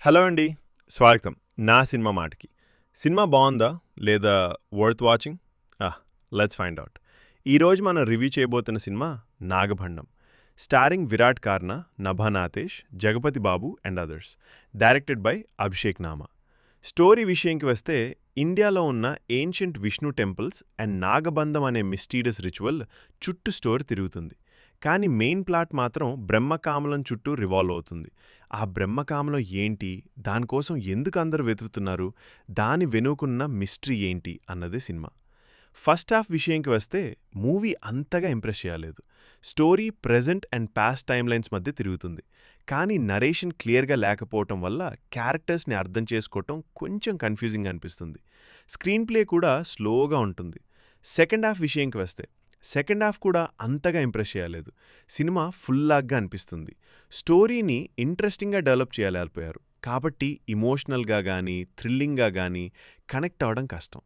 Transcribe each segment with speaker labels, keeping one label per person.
Speaker 1: Hello అండి. స్వాగతం. నా సినిమా మాటకి. సినిమా బావుందా? లేదా worth watching? Let's find out. ఈరోజు మనం రివ్యూ చేయబోతున్న సినిమా 'Nagabandham'. Starring Virat Karna, Nabha Natesh, Jagapathi Babu and others. Directed by Abhishek Nama. Story విషయంకి వస్తే ఇండియాలో ఉన్న ancient Vishnu temples and Nagabandham అనే మిస్టీరియస్ రిచువల్ చుట్టూ స్టోరీ తిరుగుతుంది. కానీ మెయిన్ ప్లాట్ మాత్రం బ్రహ్మకామలం చుట్టూ రివాల్వ్ అవుతుంది. ఆ బ్రహ్మకామలం ఏంటి, దానికోసం ఎందుకు అందరూ వెతుకుతున్నారు, దాని వెనుకున్న మిస్టరీ ఏంటి అన్నదే సినిమా. ఫస్ట్ హాఫ్ విషయంకి వస్తే మూవీ అంతగా ఇంప్రెస్ చేయలేదు. Story present and past time lines మధ్య తిరుగుతుంది. కానీ నరేషన్ క్లియర్గా లేకపోవటం వల్ల క్యారెక్టర్స్ని అర్థం చేసుకోవటం కొంచెం కన్ఫ్యూజింగ్ అనిపిస్తుంది. స్క్రీన్ ప్లే కూడా స్లోగా ఉంటుంది. సెకండ్ హాఫ్ విషయంకి వస్తే సెకండ్ హాఫ్ కూడా అంతగా ఇంప్రెస్ చేయలేదు. సినిమా ఫుల్ లాగ్గా అనిపిస్తుంది. స్టోరీని ఇంట్రెస్టింగ్గా డెవలప్ చేయలేకపోయారు. కాబట్టి ఇమోషనల్గా కానీ థ్రిల్లింగ్గా కానీ కనెక్ట్ అవ్వడం కష్టం.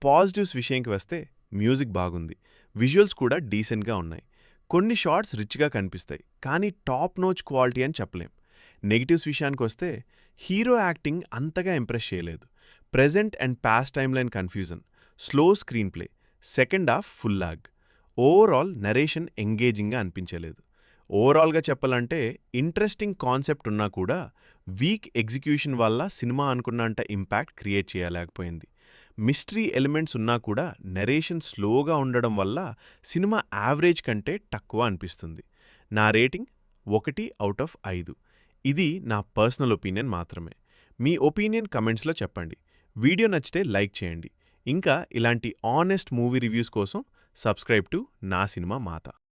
Speaker 1: పాజిటివ్స్ విషయంకి వస్తే మ్యూజిక్ బాగుంది. విజువల్స్ కూడా డీసెంట్గా ఉన్నాయి. కొన్ని షార్ట్స్ రిచ్గా కనిపిస్తాయి, కానీ టాప్ నోచ్ క్వాలిటీ అని చెప్పలేం. నెగిటివ్స్ విషయానికి వస్తే హీరో యాక్టింగ్ అంతగా ఇంప్రెస్ చేయలేదు. Present and past time line confusion, slow screen play, second half full lag. Overall narration ఎంగేజింగ్గా అనిపించలేదు. ఓవరాల్గా చెప్పాలంటే ఇంట్రెస్టింగ్ కాన్సెప్ట్ ఉన్నా కూడా వీక్ ఎగ్జిక్యూషన్ వల్ల సినిమా అనుకున్నంత ఇంపాక్ట్ క్రియేట్ చేయలేకపోయింది. మిస్టరీ ఎలిమెంట్స్ ఉన్నా కూడా నరేషన్ స్లోగా ఉండడం వల్ల సినిమా యావరేజ్ కంటే తక్కువ అనిపిస్తుంది. నా రేటింగ్ 1/5. ఇది నా పర్సనల్ ఒపీనియన్ మాత్రమే. మీ ఒపీనియన్ కమెంట్స్లో చెప్పండి. వీడియో నచ్చితే లైక్ చేయండి. ఇంకా ఇలాంటి ఆనెస్ట్ మూవీ రివ్యూస్ కోసం సబ్స్క్రైబ్ టు నా సినిమా మాత.